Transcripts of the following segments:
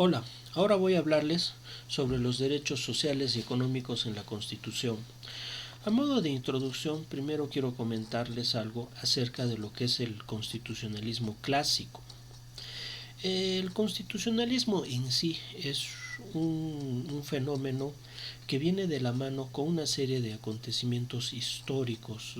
Hola, ahora voy a hablarles sobre los derechos sociales y económicos en la Constitución. A modo de introducción, primero quiero comentarles algo acerca de lo que es el constitucionalismo clásico. El constitucionalismo en sí es un fenómeno que viene de la mano con una serie de acontecimientos históricos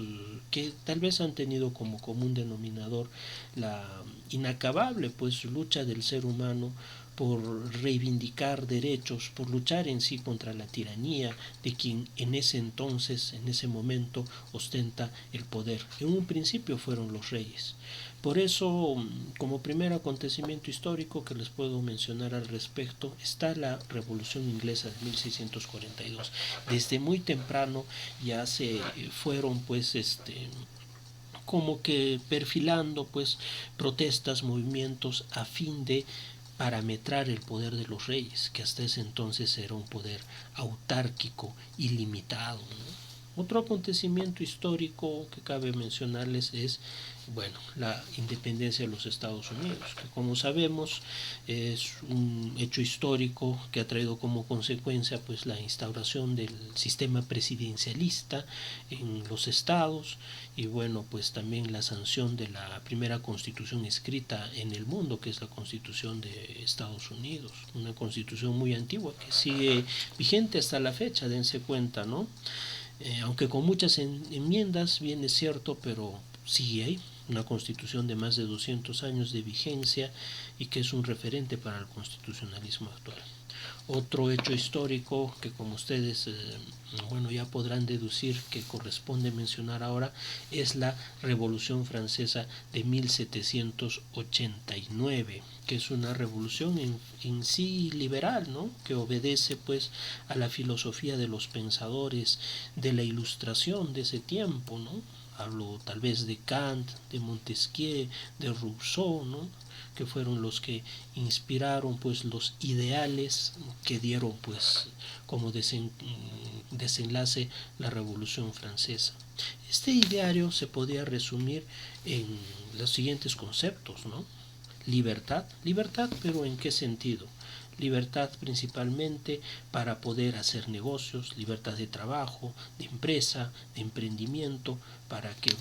que tal vez han tenido como común denominador la inacabable lucha del ser humano por reivindicar derechos, por luchar en sí contra la tiranía de quien en ese entonces, en ese momento, ostenta el poder. En un principio fueron los reyes. Por eso, como primer acontecimiento histórico que les puedo mencionar al respecto, está la Revolución Inglesa de 1642. Desde muy temprano ya se fueron como que perfilando protestas, movimientos a fin de parametrar el poder de los reyes, que hasta ese entonces era un poder autárquico, ilimitado, ¿no? Otro acontecimiento histórico que cabe mencionarles es, la independencia de los Estados Unidos, que como sabemos es un hecho histórico que ha traído como consecuencia la instauración del sistema presidencialista en los estados y también la sanción de la primera constitución escrita en el mundo, que es la Constitución de Estados Unidos, una constitución muy antigua que sigue vigente hasta la fecha, dense cuenta, ¿no? Aunque con muchas enmiendas, bien es cierto, pero sí hay una constitución de más de 200 años de vigencia y que es un referente para el constitucionalismo actual. Otro hecho histórico que como ustedes ya podrán deducir que corresponde mencionar ahora es la Revolución Francesa de 1789, que es una revolución en sí liberal, ¿no? Que obedece a la filosofía de los pensadores de la Ilustración de ese tiempo, ¿no? Hablo tal vez de Kant, de Montesquieu, de Rousseau, ¿no? Que fueron los que inspiraron los ideales que dieron como desenlace la Revolución Francesa. Este ideario se podía resumir en los siguientes conceptos, ¿no? Libertad, pero ¿en qué sentido? Libertad principalmente para poder hacer negocios, libertad de trabajo, de empresa, de emprendimiento, para que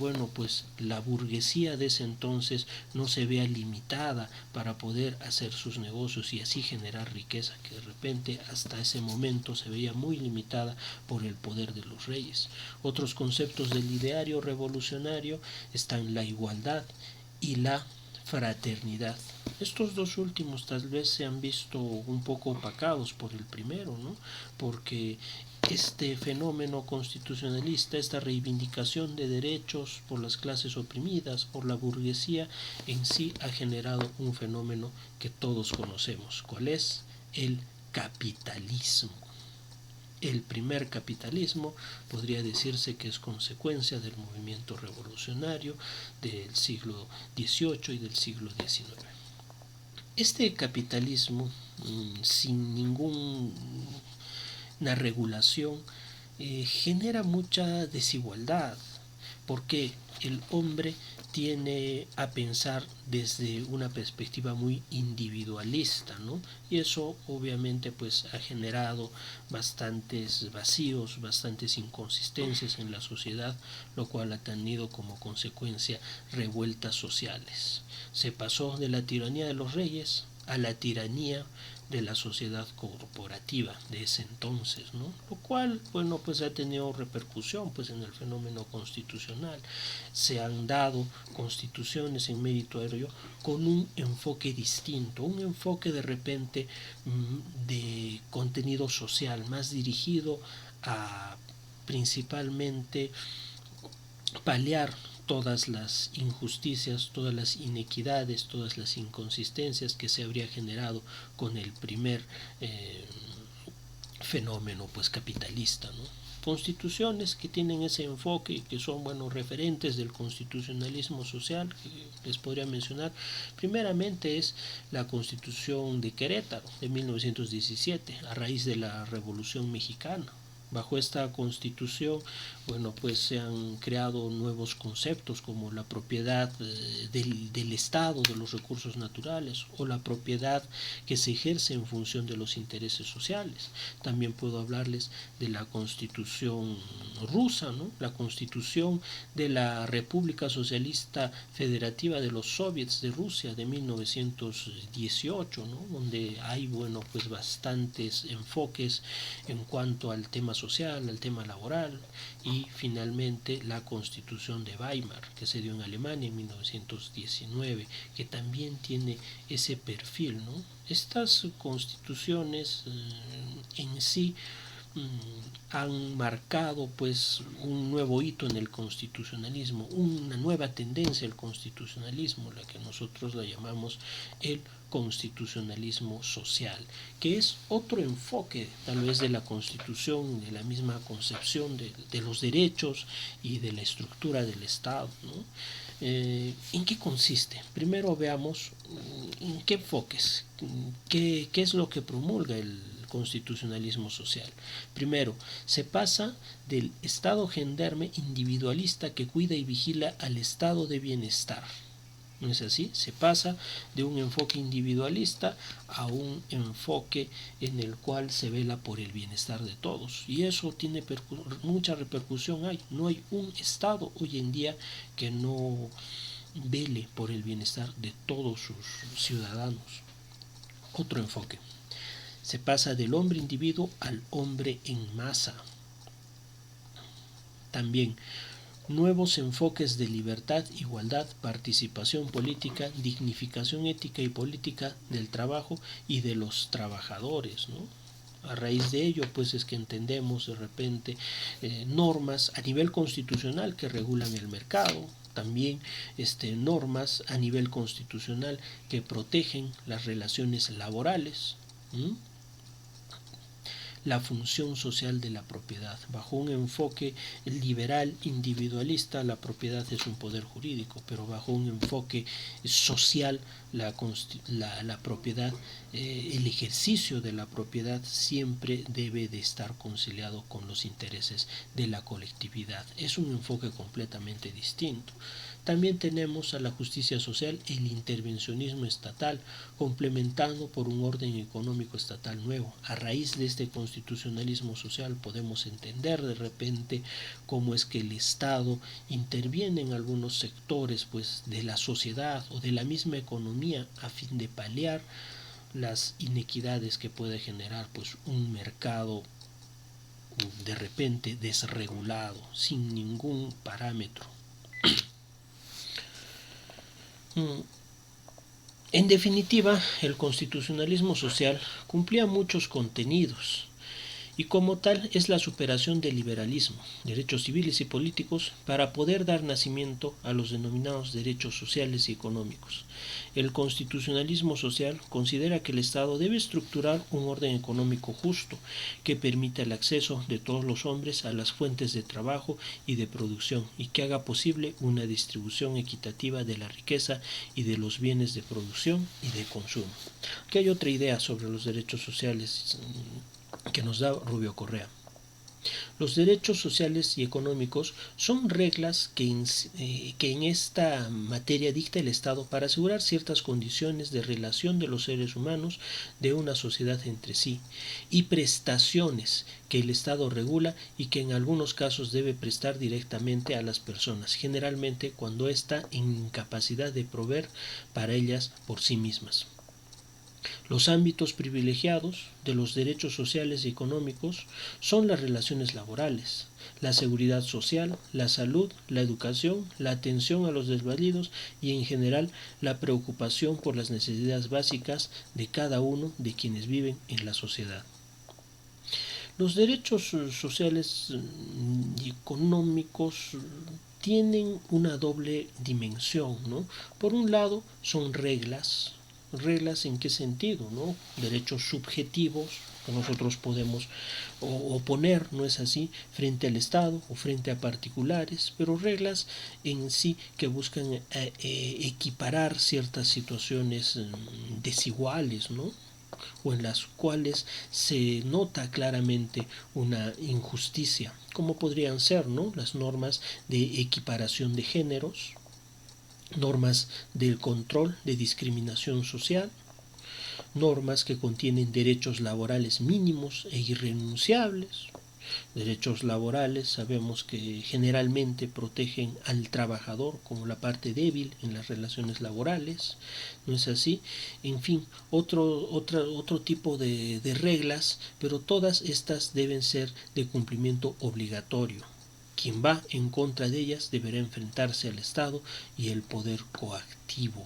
la burguesía de ese entonces no se vea limitada para poder hacer sus negocios y así generar riqueza, que de repente hasta ese momento se veía muy limitada por el poder de los reyes. Otros conceptos del ideario revolucionario están la igualdad y la fraternidad. Estos dos últimos tal vez se han visto un poco opacados por el primero, ¿no? Porque este fenómeno constitucionalista, esta reivindicación de derechos por las clases oprimidas, por la burguesía, en sí ha generado un fenómeno que todos conocemos. ¿Cuál es? El capitalismo. El primer capitalismo podría decirse que es consecuencia del movimiento revolucionario del siglo XVIII y del siglo XIX. Este capitalismo, sin ninguna regulación, genera mucha desigualdad, porque el hombre tiene a pensar desde una perspectiva muy individualista, ¿no? Y eso obviamente ha generado bastantes vacíos, bastantes inconsistencias en la sociedad, lo cual ha tenido como consecuencia revueltas sociales. Se pasó de la tiranía de los reyes a la tiranía de la sociedad corporativa de ese entonces, ¿no? Lo cual, ha tenido repercusión en el fenómeno constitucional. Se han dado constituciones en mérito a ello con un enfoque distinto, un enfoque de repente de contenido social, más dirigido a principalmente paliar todas las injusticias, todas las inequidades, todas las inconsistencias que se habría generado con el primer fenómeno capitalista, ¿no? Constituciones que tienen ese enfoque y que son referentes del constitucionalismo social que les podría mencionar. Primeramente es la Constitución de Querétaro de 1917, a raíz de la Revolución Mexicana. Bajo esta constitución, bueno, pues se han creado nuevos conceptos como la propiedad del Estado de los recursos naturales o la propiedad que se ejerce en función de los intereses sociales. También puedo hablarles de la constitución rusa, ¿no? La constitución de la República Socialista Federativa de los Soviets de Rusia de 1918, ¿no? Donde hay, bueno, pues bastantes enfoques en cuanto al tema social, al tema laboral, y finalmente la Constitución de Weimar, que se dio en Alemania en 1919, que también tiene ese perfil, ¿no? Estas constituciones en sí han marcado pues un nuevo hito en el constitucionalismo, una nueva tendencia al constitucionalismo, la que nosotros la llamamos el constitucionalismo social, que es otro enfoque tal vez de la Constitución, de la misma concepción de los derechos y de la estructura del Estado, ¿no? ¿En qué consiste? Primero veamos en qué enfoques, qué es lo que promulga el constitucionalismo social. Primero, se pasa del Estado gendarme individualista que cuida y vigila al estado de bienestar. ¿No es así? Se pasa de un enfoque individualista a un enfoque en el cual se vela por el bienestar de todos. Y eso tiene mucha repercusión. No hay un Estado hoy en día que no vele por el bienestar de todos sus ciudadanos. Otro enfoque. Se pasa del hombre individuo al hombre en masa. También nuevos enfoques de libertad, igualdad, participación política, dignificación ética y política del trabajo y de los trabajadores, ¿no? A raíz de ello, pues es que entendemos de repente normas a nivel constitucional que regulan el mercado, también normas a nivel constitucional que protegen las relaciones laborales, la función social de la propiedad. Bajo un enfoque liberal individualista, la propiedad es un poder jurídico, pero bajo un enfoque social, la propiedad, el ejercicio de la propiedad siempre debe de estar conciliado con los intereses de la colectividad. Es un enfoque completamente distinto. También tenemos a la justicia social, el intervencionismo estatal, complementado por un orden económico estatal nuevo. A raíz de este constitucionalismo social podemos entender de repente cómo es que el Estado interviene en algunos sectores pues, de la sociedad o de la misma economía a fin de paliar las inequidades que puede generar pues, un mercado de repente desregulado, sin ningún parámetro. En definitiva, el constitucionalismo social cumplía muchos contenidos y como tal es la superación del liberalismo, derechos civiles y políticos para poder dar nacimiento a los denominados derechos sociales y económicos. El constitucionalismo social considera que el Estado debe estructurar un orden económico justo que permita el acceso de todos los hombres a las fuentes de trabajo y de producción y que haga posible una distribución equitativa de la riqueza y de los bienes de producción y de consumo. Aquí hay otra idea sobre los derechos sociales que nos da Rubio Correa. Los derechos sociales y económicos son reglas que en esta materia dicta el Estado para asegurar ciertas condiciones de relación de los seres humanos de una sociedad entre sí y prestaciones que el Estado regula y que en algunos casos debe prestar directamente a las personas, generalmente cuando está en incapacidad de proveer para ellas por sí mismas. Los ámbitos privilegiados de los derechos sociales y económicos son las relaciones laborales, la seguridad social, la salud, la educación, la atención a los desvalidos y en general la preocupación por las necesidades básicas de cada uno de quienes viven en la sociedad. Los derechos sociales y económicos tienen una doble dimensión, ¿no? Por un lado son reglas en qué sentido, ¿no? Derechos subjetivos que nosotros podemos oponer, ¿no es así?, frente al Estado o frente a particulares, pero reglas en sí que buscan equiparar ciertas situaciones desiguales, ¿no? o en las cuales se nota claramente una injusticia, como podrían ser, ¿no?, las normas de equiparación de géneros, normas del control de discriminación social, normas que contienen derechos laborales mínimos e irrenunciables. Derechos laborales sabemos que generalmente protegen al trabajador como la parte débil en las relaciones laborales, ¿no es así? En fin, otro tipo de reglas, pero todas estas deben ser de cumplimiento obligatorio. Quien va en contra de ellas deberá enfrentarse al Estado y el poder coactivo.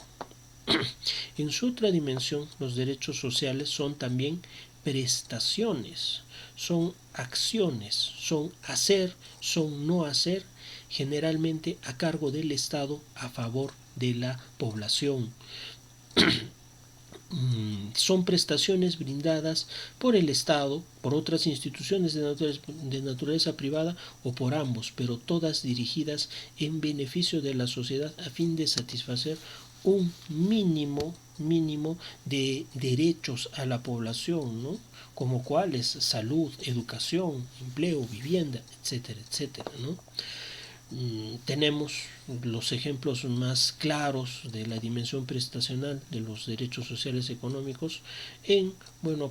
En su otra dimensión, los derechos sociales son también prestaciones, son acciones, son hacer, son no hacer, generalmente a cargo del Estado a favor de la población. Son prestaciones brindadas por el Estado, por otras instituciones de naturaleza privada o por ambos, pero todas dirigidas en beneficio de la sociedad a fin de satisfacer un mínimo de derechos a la población, ¿no?, como cuáles: salud, educación, empleo, vivienda, etcétera, etcétera, ¿no? Tenemos los ejemplos más claros de la dimensión prestacional de los derechos sociales económicos en,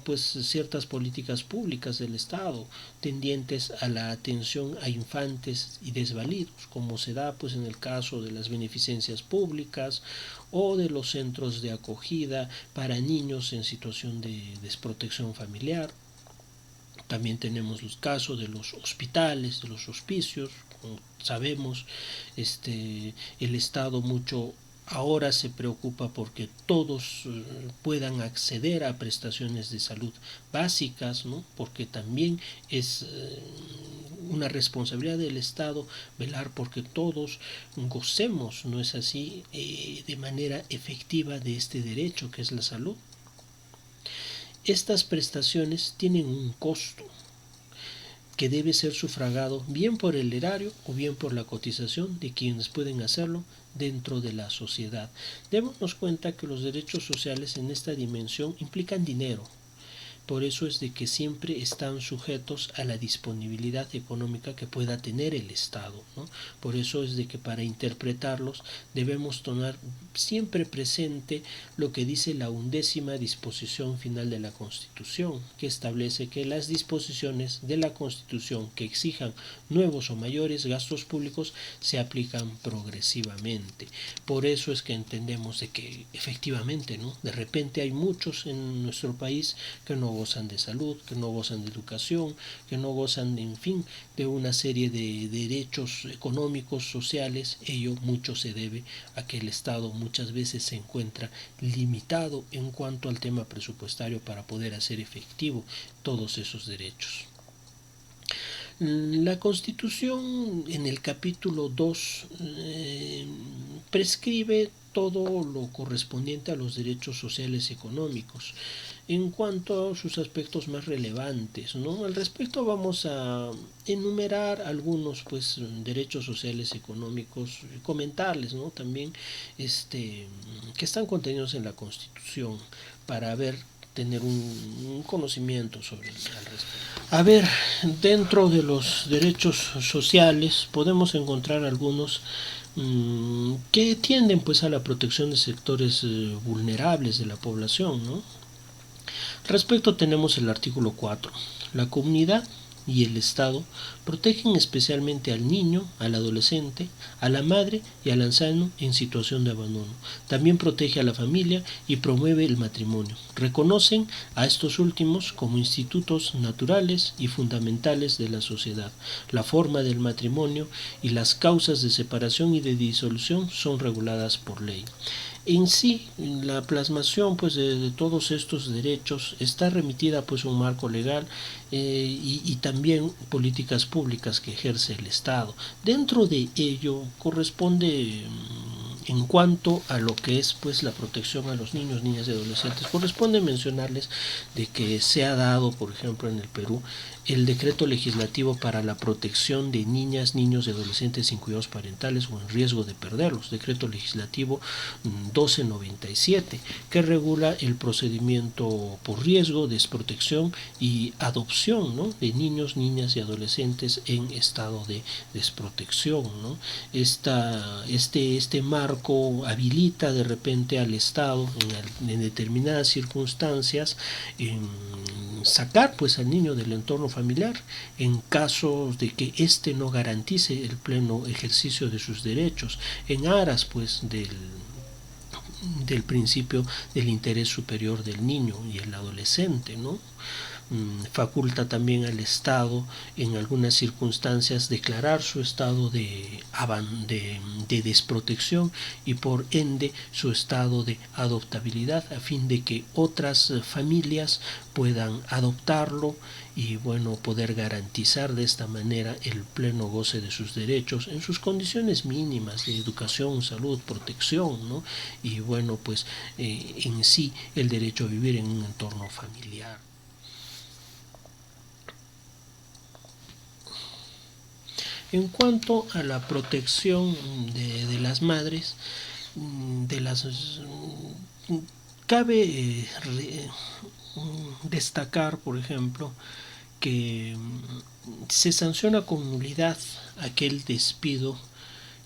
pues ciertas políticas públicas del Estado tendientes a la atención a infantes y desvalidos, como se da pues en el caso de las beneficencias públicas o de los centros de acogida para niños en situación de desprotección familiar. También tenemos los casos de los hospitales, de los hospicios. Como sabemos, el Estado mucho ahora se preocupa porque todos puedan acceder a prestaciones de salud básicas, ¿no?, porque también es una responsabilidad del Estado velar porque todos gocemos, ¿no es así?, de manera efectiva de este derecho que es la salud. Estas prestaciones tienen un costo que debe ser sufragado bien por el erario o bien por la cotización de quienes pueden hacerlo dentro de la sociedad. Démonos cuenta que los derechos sociales en esta dimensión implican dinero. Por eso es de que siempre están sujetos a la disponibilidad económica que pueda tener el Estado, ¿no? Por eso es de que para interpretarlos debemos tomar siempre presente lo que dice la 11ª disposición final de la Constitución, que establece que las disposiciones de la Constitución que exijan nuevos o mayores gastos públicos se aplican progresivamente. Por eso es que entendemos de que efectivamente, ¿no?, de repente hay muchos en nuestro país que no gozan de salud, que no gozan de educación, que no gozan, en fin, de una serie de derechos económicos, sociales. Ello mucho se debe a que el Estado muchas veces se encuentra limitado en cuanto al tema presupuestario para poder hacer efectivo todos esos derechos. La Constitución en el capítulo 2 prescribe todo lo correspondiente a los derechos sociales y económicos en cuanto a sus aspectos más relevantes, ¿no? Al respecto vamos a enumerar algunos derechos sociales y económicos, comentarles, ¿no?, también que están contenidos en la Constitución para tener un conocimiento sobre al respecto. Dentro de los derechos sociales podemos encontrar algunos que tienden pues a la protección de sectores vulnerables de la población, ¿no? Respecto tenemos el artículo 4. La comunidad y el Estado protegen especialmente al niño, al adolescente, a la madre y al anciano en situación de abandono. También protege a la familia y promueve el matrimonio. Reconocen a estos últimos como institutos naturales y fundamentales de la sociedad. La forma del matrimonio y las causas de separación y de disolución son reguladas por ley. En sí, la plasmación de todos estos derechos está remitida a un marco legal y también políticas públicas que ejerce el Estado. Dentro de ello corresponde En cuanto a lo que es pues la protección a los niños, niñas y adolescentes, corresponde mencionarles de que se ha dado, por ejemplo, en el Perú, el decreto legislativo para la protección de niñas, niños y adolescentes sin cuidados parentales o en riesgo de perderlos, decreto legislativo 1297, que regula el procedimiento por riesgo, desprotección y adopción, ¿no?, de niños, niñas y adolescentes en estado de desprotección, ¿no? Este marco habilita de repente al Estado en determinadas circunstancias sacar pues al niño del entorno familiar en caso de que éste no garantice el pleno ejercicio de sus derechos en aras pues del principio del interés superior del niño y el adolescente, ¿no? Faculta también al Estado en algunas circunstancias declarar su estado de desprotección y por ende su estado de adoptabilidad a fin de que otras familias puedan adoptarlo y bueno, poder garantizar de esta manera el pleno goce de sus derechos en sus condiciones mínimas de educación, salud, protección, ¿no? Y bueno, pues en sí el derecho a vivir en un entorno familiar. En cuanto a la protección de las madres, cabe destacar, por ejemplo, que se sanciona con nulidad aquel despido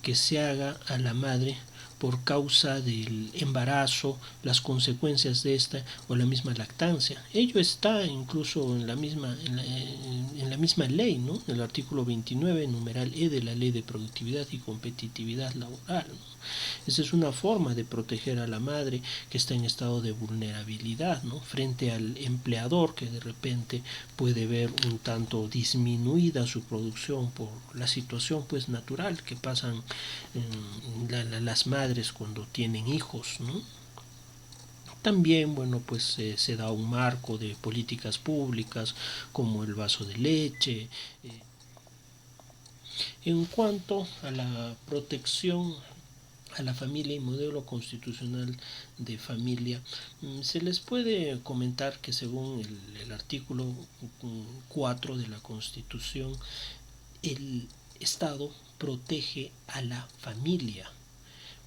que se haga a la madre por causa del embarazo, las consecuencias de esta o la misma lactancia. Ello está incluso en la misma ley, ¿no? En el artículo 29, numeral E de la Ley de Productividad y Competitividad Laboral, ¿no? Esa es una forma de proteger a la madre que está en estado de vulnerabilidad, ¿no?, frente al empleador que de repente puede ver un tanto disminuida su producción por la situación pues natural que pasan las madres cuando tienen hijos, ¿no? También, bueno, pues se da un marco de políticas públicas como el vaso de leche. En cuanto a la protección a la familia y modelo constitucional de familia, se les puede comentar que según el artículo 4 de la Constitución, el Estado protege a la familia,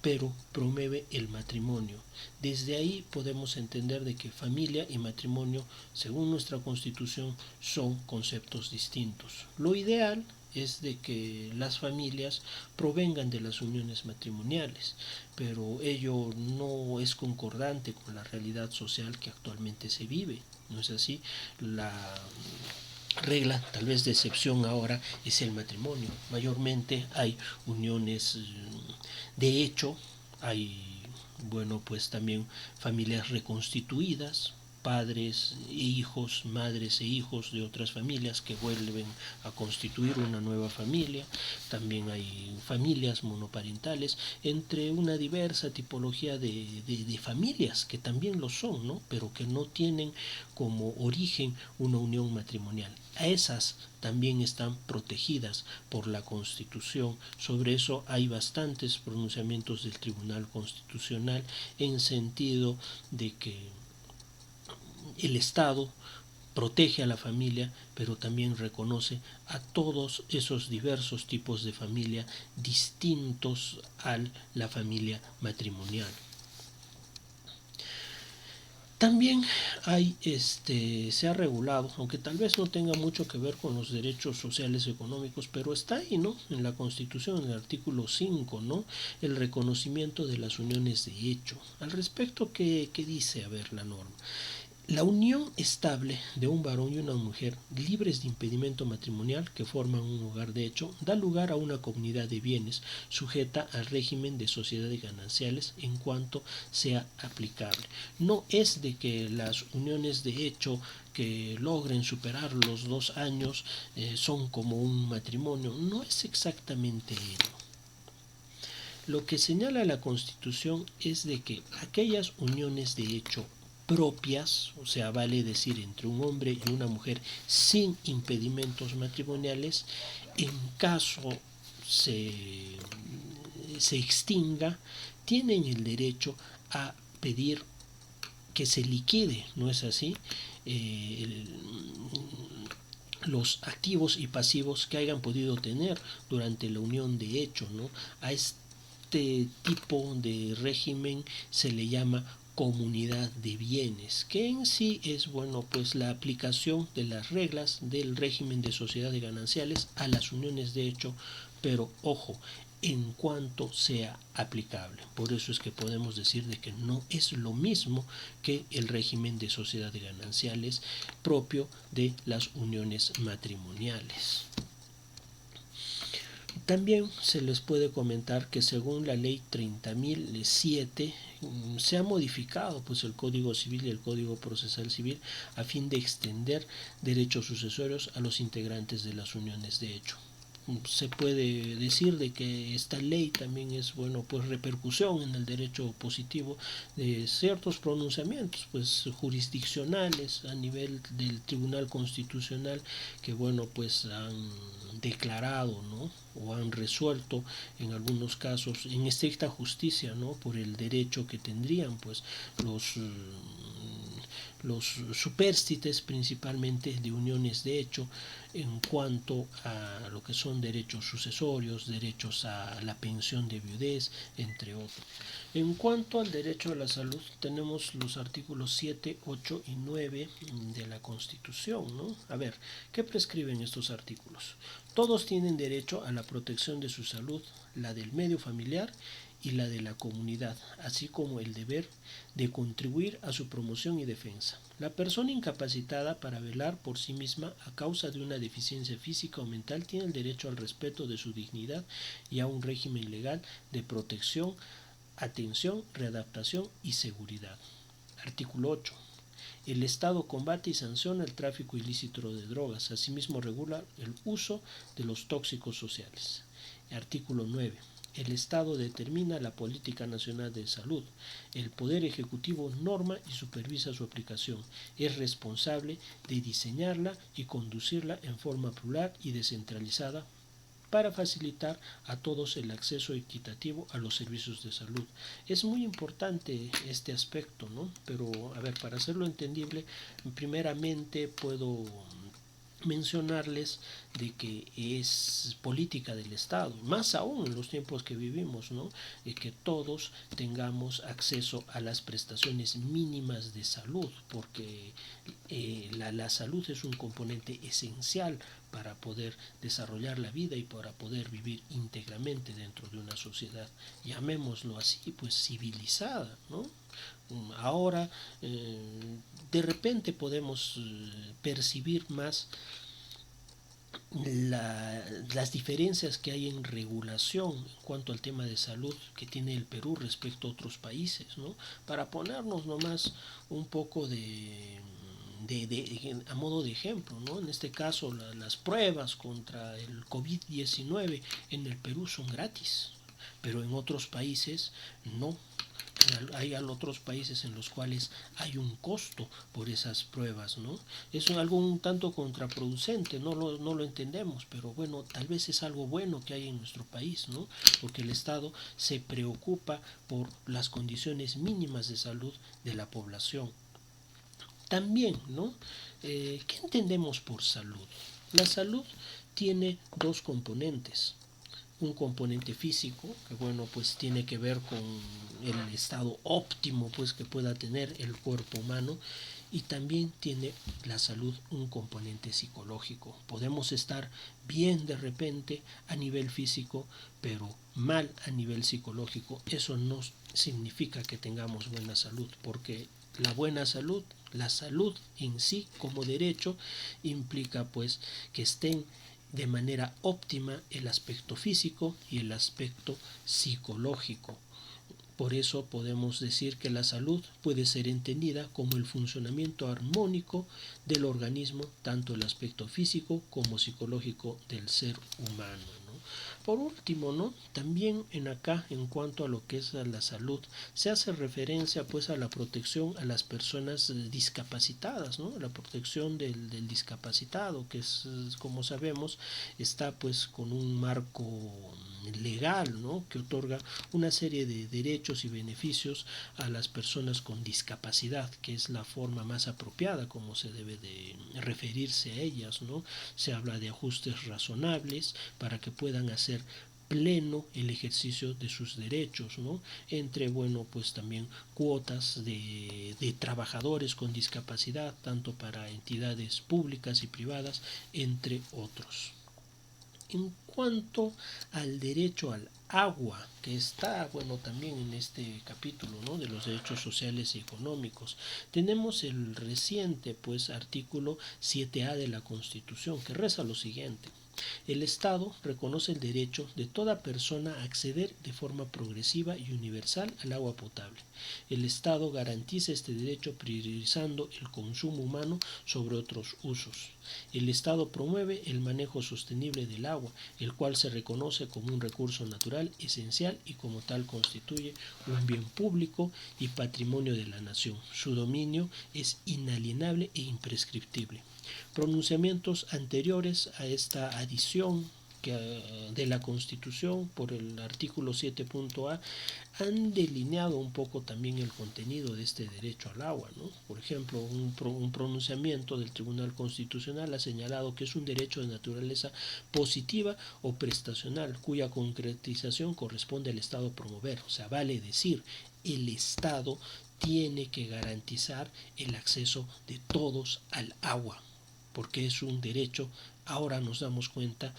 pero promueve el matrimonio. Desde ahí podemos entender de que familia y matrimonio, según nuestra Constitución, son conceptos distintos. Lo ideal es de que las familias provengan de las uniones matrimoniales, pero ello no es concordante con la realidad social que actualmente se vive, ¿no es así? La regla, tal vez de excepción ahora, es el matrimonio. Mayormente hay uniones de hecho, hay, bueno, pues también familias reconstituidas, padres e hijos, madres e hijos de otras familias que vuelven a constituir una nueva familia. También hay familias monoparentales, entre una diversa tipología de familias que también lo son, ¿no?, pero que no tienen como origen una unión matrimonial. A esas también están protegidas por la Constitución. Sobre eso hay bastantes pronunciamientos del Tribunal Constitucional en sentido de que el Estado protege a la familia, pero también reconoce a todos esos diversos tipos de familia distintos a la familia matrimonial. También se ha regulado, aunque tal vez no tenga mucho que ver con los derechos sociales y económicos, pero está ahí, ¿no?, en la Constitución, en el artículo 5, ¿no?, el reconocimiento de las uniones de hecho. Al respecto, ¿qué dice, a ver, la norma? La unión estable de un varón y una mujer libres de impedimento matrimonial que forman un hogar de hecho da lugar a una comunidad de bienes sujeta al régimen de sociedades gananciales en cuanto sea aplicable. No es de que las uniones de hecho que logren superar los 2 años son como un matrimonio, no es exactamente ello. Lo que señala la Constitución es de que aquellas uniones de hecho propias, o sea, vale decir entre un hombre y una mujer sin impedimentos matrimoniales, en caso se extinga, tienen el derecho a pedir que se liquide, ¿no es así? Los activos y pasivos que hayan podido tener durante la unión de hecho, ¿no? A este tipo de régimen se le llama comunidad de bienes, que en sí es, bueno, pues la aplicación de las reglas del régimen de sociedad de gananciales a las uniones de hecho, pero ojo, en cuanto sea aplicable. Por eso es que podemos decir de que no es lo mismo que el régimen de sociedad de gananciales propio de las uniones matrimoniales. También se les puede comentar que según la ley 30.007 se ha modificado pues el Código Civil y el Código Procesal Civil a fin de extender derechos sucesorios a los integrantes de las uniones de hecho. Se puede decir de que esta ley también es, bueno, pues repercusión en el derecho positivo de ciertos pronunciamientos pues jurisdiccionales a nivel del Tribunal Constitucional que, bueno, pues han declarado, ¿no? O han resuelto en algunos casos en estricta justicia, ¿no? Por el derecho que tendrían pues los supérstites principalmente de uniones de hecho en cuanto a lo que son derechos sucesorios, derechos a la pensión de viudez, entre otros. En cuanto al derecho a la salud, tenemos los artículos 7, 8 y 9 de la Constitución, ¿no? A ver, ¿qué prescriben estos artículos? Todos tienen derecho a la protección de su salud, la del medio familiar y la de la comunidad, así como el deber de contribuir a su promoción y defensa. La persona incapacitada para velar por sí misma a causa de una deficiencia física o mental tiene el derecho al respeto de su dignidad y a un régimen legal de protección, atención, readaptación y seguridad. Artículo 8. El Estado combate y sanciona el tráfico ilícito de drogas, asimismo regula el uso de los tóxicos sociales. Artículo 9. El Estado determina la política nacional de salud. El Poder Ejecutivo norma y supervisa su aplicación. Es responsable de diseñarla y conducirla en forma plural y descentralizada para facilitar a todos el acceso equitativo a los servicios de salud. Es muy importante este aspecto, ¿no? Pero, a ver, para hacerlo entendible, primeramente puedo mencionarles de que es política del Estado, más aún en los tiempos que vivimos, ¿no? Que todos tengamos acceso a las prestaciones mínimas de salud, porque la salud es un componente esencial para poder desarrollar la vida y para poder vivir íntegramente dentro de una sociedad, llamémoslo así, pues civilizada, ¿no? Ahora de repente podemos percibir más las diferencias que hay en regulación en cuanto al tema de salud que tiene el Perú respecto a otros países, ¿no? Para ponernos nomás un poco a modo de ejemplo, ¿no? En este caso las pruebas contra el COVID-19 en el Perú son gratis, pero en otros países no. Hay otros países en los cuales hay un costo por esas pruebas, ¿no? Es algo un tanto contraproducente, no lo entendemos, pero bueno, tal vez es algo bueno que hay en nuestro país, ¿no? Porque el Estado se preocupa por las condiciones mínimas de salud de la población. También, ¿no? ¿Qué entendemos por salud? La salud tiene dos componentes. Un componente físico, que bueno, pues tiene que ver con el estado óptimo pues que pueda tener el cuerpo humano, y también tiene la salud un componente psicológico. Podemos estar bien de repente a nivel físico, pero mal a nivel psicológico. Eso no significa que tengamos buena salud, porque la buena salud, la salud en sí como derecho, implica pues que estén de manera óptima el aspecto físico y el aspecto psicológico. Por eso podemos decir que la salud puede ser entendida como el funcionamiento armónico del organismo, tanto el aspecto físico como psicológico del ser humano, ¿no? Por último, ¿no? También en cuanto a lo que es la salud, se hace referencia pues a la protección a las personas discapacitadas, ¿no? La protección del discapacitado, que es, como sabemos, está pues con un marco legal, ¿no?, que otorga una serie de derechos y beneficios a las personas con discapacidad, que es la forma más apropiada como se debe de referirse a ellas, ¿no? Se habla de ajustes razonables para que puedan hacer pleno el ejercicio de sus derechos, ¿no? Entre, bueno, pues también cuotas de trabajadores con discapacidad, tanto para entidades públicas y privadas, entre otros. En cuanto al derecho al agua, que está, bueno, también en este capítulo, ¿no?, de los derechos sociales y económicos, tenemos el reciente, pues, artículo 7A de la Constitución, que reza lo siguiente: el Estado reconoce el derecho de toda persona a acceder de forma progresiva y universal al agua potable. El Estado garantiza este derecho priorizando el consumo humano sobre otros usos. El Estado promueve el manejo sostenible del agua, el cual se reconoce como un recurso natural esencial y como tal constituye un bien público y patrimonio de la nación. Su dominio es inalienable e imprescriptible. Pronunciamientos anteriores a esta adición de la Constitución por el artículo 7.a han delineado un poco también el contenido de este derecho al agua, ¿no? Por ejemplo, un pronunciamiento del Tribunal Constitucional ha señalado que es un derecho de naturaleza positiva o prestacional, cuya concretización corresponde al Estado promover. O sea, vale decir, el Estado tiene que garantizar el acceso de todos al agua, porque es un derecho, ahora nos damos cuenta,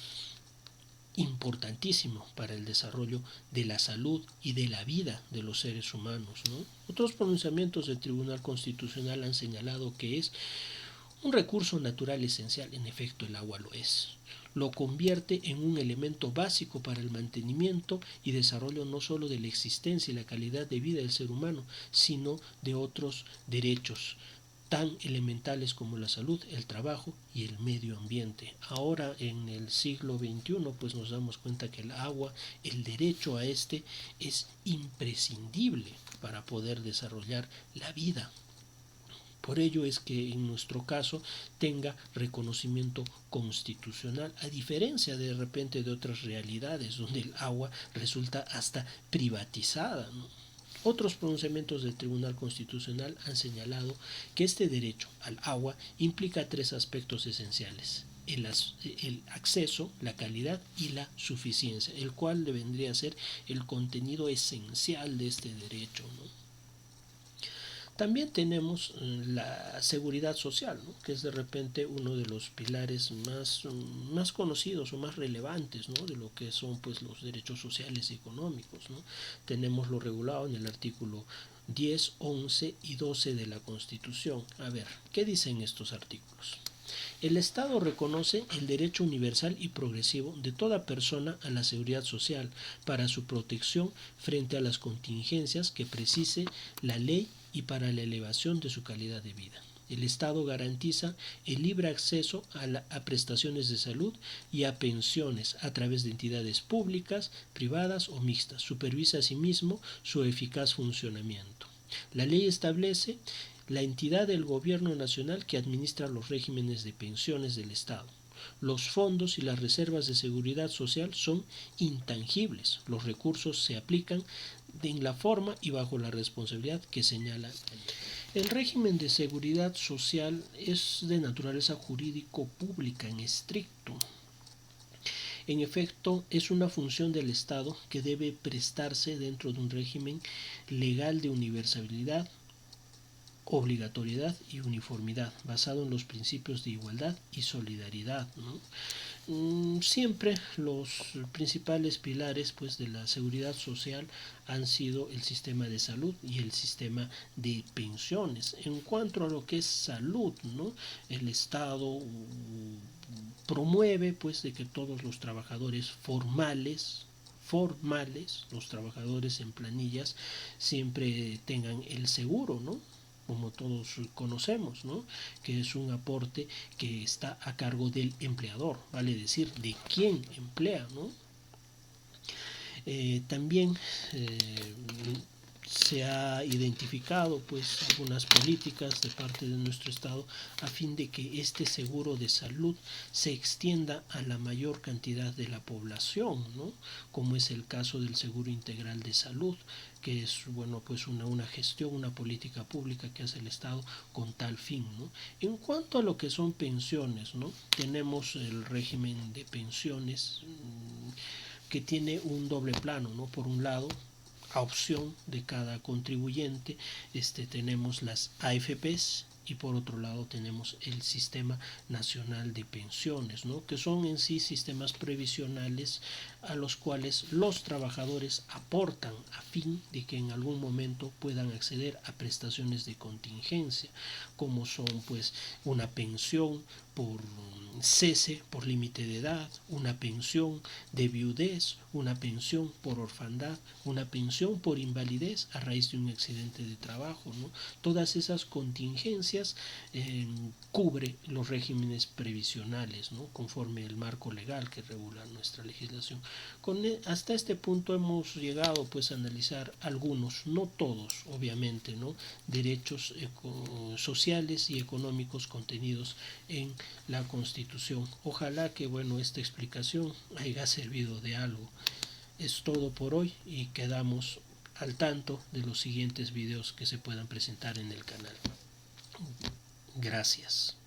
importantísimo para el desarrollo de la salud y de la vida de los seres humanos, ¿no? Otros pronunciamientos del Tribunal Constitucional han señalado que es un recurso natural esencial. En efecto, el agua lo es. Lo convierte en un elemento básico para el mantenimiento y desarrollo no solo de la existencia y la calidad de vida del ser humano, sino de otros derechos tan elementales como la salud, el trabajo y el medio ambiente. Ahora, en el siglo XXI, pues nos damos cuenta que el agua, el derecho a este, es imprescindible para poder desarrollar la vida. Por ello es que en nuestro caso tenga reconocimiento constitucional, a diferencia de repente de otras realidades donde el agua resulta hasta privatizada, ¿no? Otros pronunciamientos del Tribunal Constitucional han señalado que este derecho al agua implica tres aspectos esenciales: el acceso, la calidad y la suficiencia, el cual vendría a ser el contenido esencial de este derecho, ¿no? También tenemos la seguridad social, ¿no?, que es de repente uno de los pilares más conocidos o más relevantes, ¿no?, de lo que son, pues, los derechos sociales y económicos, ¿no? Tenemos lo regulado en el artículo 10, 11 y 12 de la Constitución. A ver, ¿qué dicen estos artículos? El Estado reconoce el derecho universal y progresivo de toda persona a la seguridad social para su protección frente a las contingencias que precise la ley y para la elevación de su calidad de vida. El Estado garantiza el libre acceso a prestaciones de salud y a pensiones a través de entidades públicas, privadas o mixtas. Supervisa asimismo su eficaz funcionamiento. La ley establece la entidad del Gobierno Nacional que administra los regímenes de pensiones del Estado. Los fondos y las reservas de seguridad social son intangibles. Los recursos se aplican en la forma y bajo la responsabilidad que señala. El régimen de seguridad social es de naturaleza jurídico-pública en estricto. En efecto, es una función del Estado que debe prestarse dentro de un régimen legal de universalidad, obligatoriedad y uniformidad, basado en los principios de igualdad y solidaridad, ¿no? Siempre los principales pilares, pues, de la seguridad social han sido el sistema de salud y el sistema de pensiones. En cuanto a lo que es salud, ¿no?, el Estado promueve, pues, de que todos los trabajadores formales, los trabajadores en planillas, siempre tengan el seguro, ¿no?, como todos conocemos, ¿no?, que es un aporte que está a cargo del empleador, vale decir, de quien emplea, ¿no? También se ha identificado pues algunas políticas de parte de nuestro Estado a fin de que este seguro de salud se extienda a la mayor cantidad de la población, ¿no? Como es el caso del seguro integral de salud, que es bueno pues una gestión, una política pública que hace el Estado con tal fin, ¿no? En cuanto a lo que son pensiones, ¿no? Tenemos el régimen de pensiones que tiene un doble plano, ¿no? Por un lado, a opción de cada contribuyente, tenemos las AFPs y por otro lado tenemos el Sistema Nacional de Pensiones, ¿no? Que son en sí sistemas previsionales a los cuales los trabajadores aportan a fin de que en algún momento puedan acceder a prestaciones de contingencia, como son pues una pensión por cese por límite de edad, una pensión de viudez, una pensión por orfandad, una pensión por invalidez a raíz de un accidente de trabajo, ¿no? Todas esas contingencias cubre los regímenes previsionales, ¿no? Conforme el marco legal que regula nuestra legislación. Hasta este punto hemos llegado pues a analizar algunos, no todos obviamente, ¿no? Derechos sociales y económicos contenidos en la Constitución. Ojalá que bueno esta explicación haya servido de algo. Es todo por hoy y quedamos al tanto de los siguientes videos que se puedan presentar en el canal. Gracias.